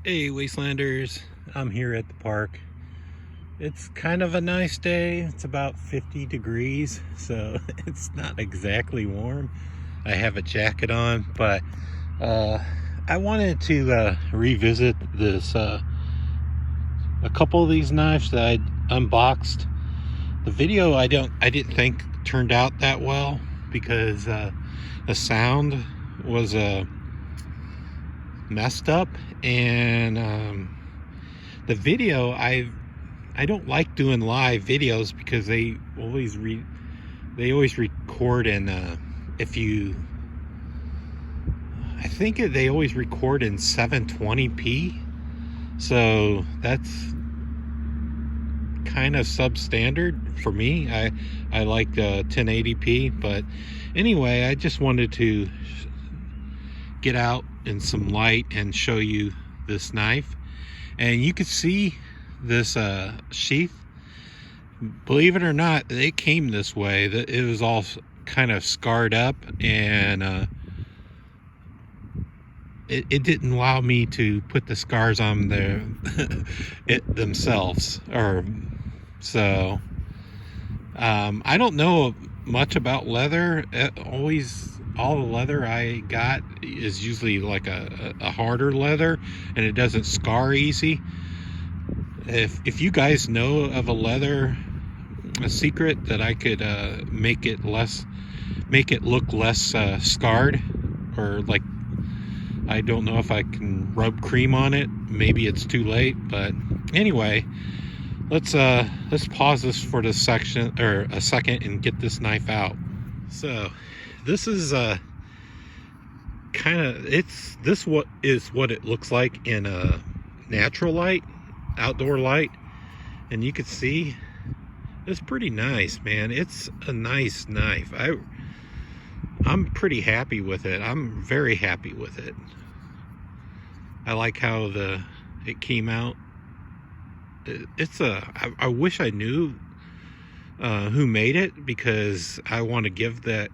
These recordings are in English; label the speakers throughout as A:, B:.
A: Hey Wastelanders, I'm here at the park. It's kind of a nice day. It's about 50 degrees, so it's not exactly warm. I have a jacket on, but I wanted to revisit this a couple of these knives that I unboxed. The video I didn't think turned out that well because the sound was messed up, and the video I don't like doing live videos because they always record in I think they always record in 720p, so that's kind of substandard for me. I like 1080p, but anyway, I just wanted to get out in some light and show you this knife. And you can see this sheath. Believe it or not, it came this way. It was all kind of scarred up, and it didn't allow me to put the scars on themselves. So I don't know much about leather. All the leather I got is usually like a harder leather, and it doesn't scar easy. If you guys know of a secret that I could make it look less scarred, or like, I don't know if I can rub cream on it. Maybe it's too late, but anyway, let's pause this for a second and get this knife out. So this is what it looks like in a natural light, outdoor light, and you can see it's pretty nice, man. It's a nice knife. I'm pretty happy with it. I'm very happy with it. I like how it came out. I wish I knew who made it, because I want to give that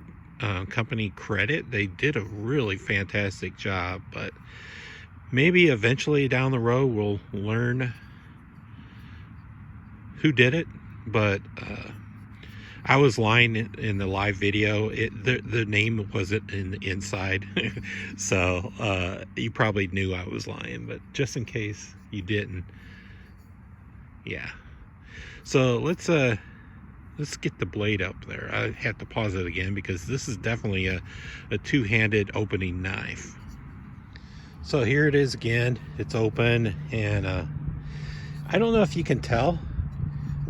A: company credit. They did a really fantastic job, but maybe eventually down the road we'll learn who did it. But I was lying in the live video. The name wasn't in the inside, so you probably knew I was lying, but just in case you didn't, yeah. So let's get the blade up there. I have to pause it again because this is definitely a two-handed opening knife. So here it is again. It's open, and I don't know if you can tell,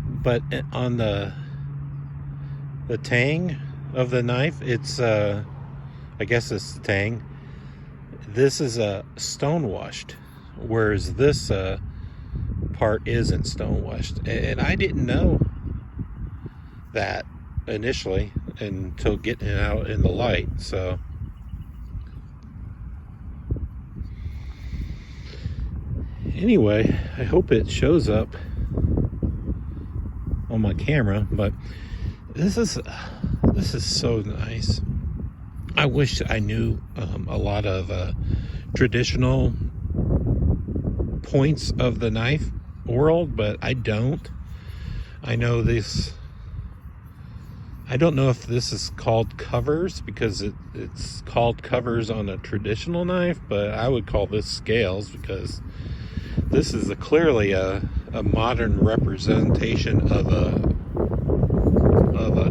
A: but on the tang of the knife, it's I guess it's the tang. This is stone washed, whereas this part isn't stone washed, and I didn't know that initially until getting it out in the light. So anyway, I hope it shows up on my camera, but this is so nice. I wish I knew a lot of traditional points of the knife world, but I don't. I know this. I don't know if this is called covers, because it's called covers on a traditional knife, but I would call this scales, because this is clearly a modern representation of a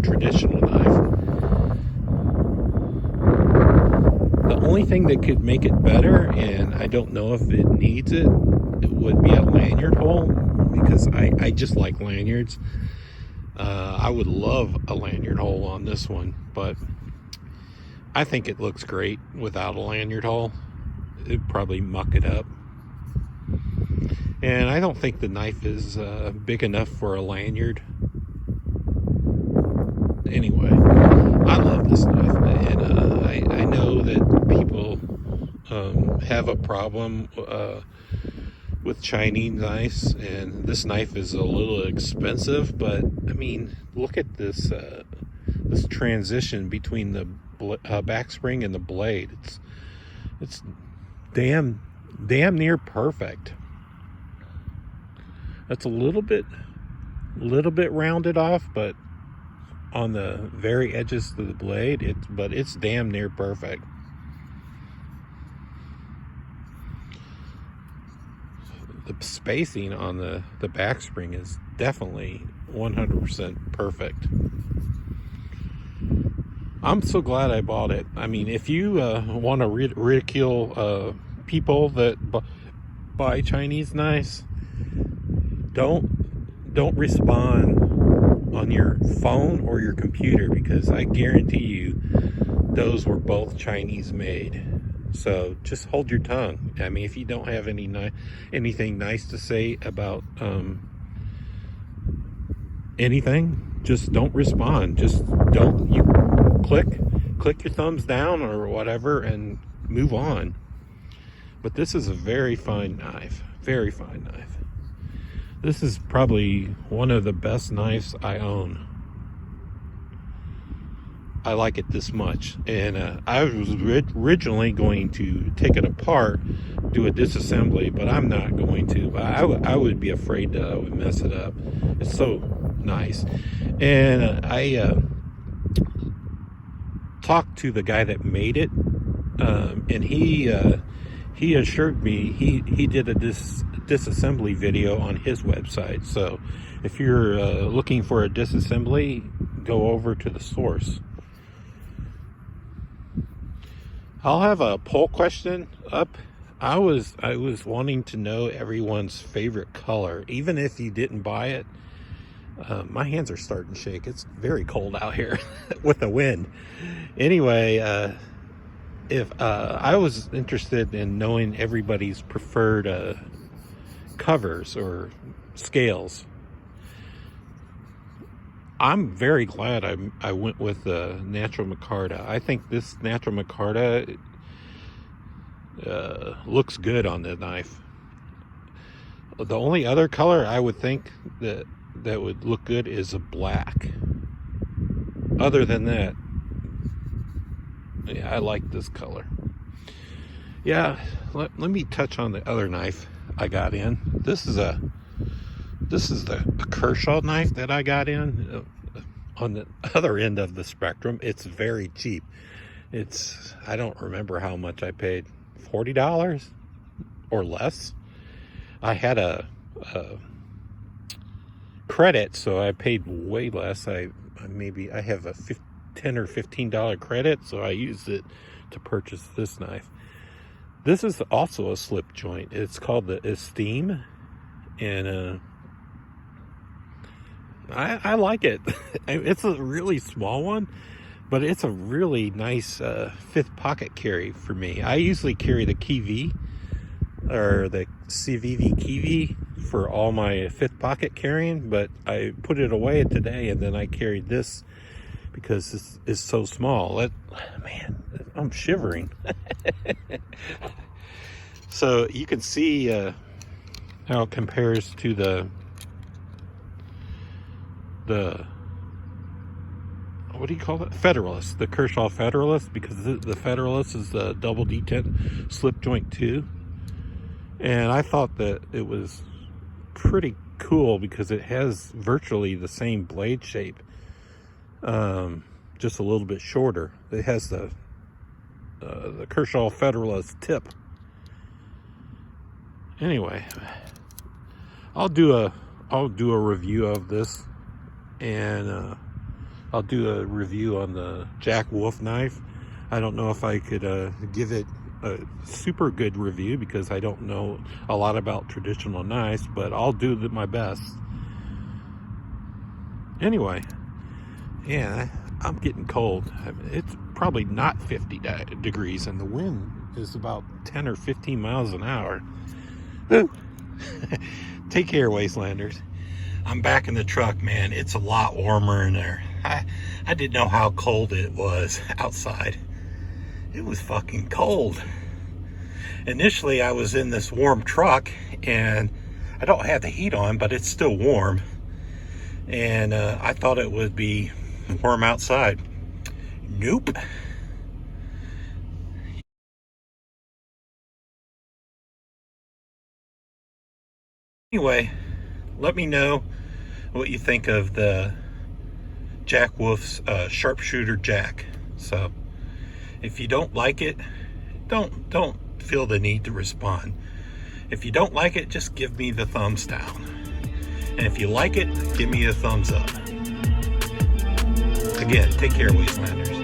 A: traditional knife. The only thing that could make it better, and I don't know if it needs it, would be a lanyard hole, because I just like lanyards. I would love a lanyard hole on this one, but I think it looks great without a lanyard hole. It'd probably muck it up. And I don't think the knife is big enough for a lanyard. Anyway, I love this knife, and I know that people have a problem with Chinese knives, and this knife is a little expensive, but I mean, look at this this transition between the back spring and the blade. It's damn damn near perfect. That's a little bit rounded off, but on the very edges of the blade, it's damn near perfect. The spacing on the back spring is definitely 100% perfect. I'm so glad I bought it. I mean, if you want to ridicule people that buy Chinese knives, don't respond on your phone or your computer, because I guarantee you those were both Chinese made. So just hold your tongue. I mean, if you don't have anything nice to say about anything, just don't respond. Just don't, you click your thumbs down or whatever and move on. But this is a very fine knife. Very fine knife. This is probably one of the best knives I own. I like it this much. And I was originally going to take it apart, do a disassembly, but I'm not going to. I would be afraid that I would mess it up. It's so nice. And I talked to the guy that made it, and he assured me he did a disassembly video on his website. So if you're looking for a disassembly, go over to the source. I'll have a poll question up. I was wanting to know everyone's favorite color, even if you didn't buy it. My hands are starting to shake. It's very cold out here with the wind. Anyway, if I was interested in knowing everybody's preferred covers or scales. I'm very glad I went with the natural micarta. I think this natural micarta looks good on the knife. The only other color I would think that would look good is a black. Other than that, yeah, I like this color. Yeah, let me touch on the other knife I got in. This is the Kershaw knife that I got in. On the other end of the spectrum, it's very cheap. I don't remember how much I paid, $40 or less. I had a credit, so I paid way less. I have a $10 or $15 credit, so I used it to purchase this knife. This is also a slip joint. It's called the Esteem, and I like it. It's a really small one, but it's a really nice fifth pocket carry for me. I usually carry the Kiwi or the CVV Kiwi for all my fifth pocket carrying, but I put it away today, and then I carried this because this is so small. Man, I'm shivering. So you can see how it compares to the what do you call it? Federalist, the Kershaw Federalist, because the Federalist is the double detent slip joint too. And I thought that it was pretty cool because it has virtually the same blade shape, just a little bit shorter. It has the Kershaw Federalist tip. Anyway, I'll do a review of this, and I'll do a review on the Jack Wolf knife. I don't know if I could give it a super good review because I don't know a lot about traditional knives, but I'll do my best. Anyway, yeah, I'm getting cold. It's probably not 50 degrees, and the wind is about 10 or 15 miles an hour. Take care, Wastelanders. I'm back in the truck, man. It's a lot warmer in there. I didn't know how cold it was outside. It was fucking cold. Initially, I was in this warm truck, and I don't have the heat on, but it's still warm. And I thought it would be warm outside. Nope. Anyway, let me know what you think of the Jack Wolf's Sharpshooter Jack. So if you don't like it, don't feel the need to respond. If you don't like it, just give me the thumbs down. And if you like it, give me a thumbs up. Again, take care, Wastelanders.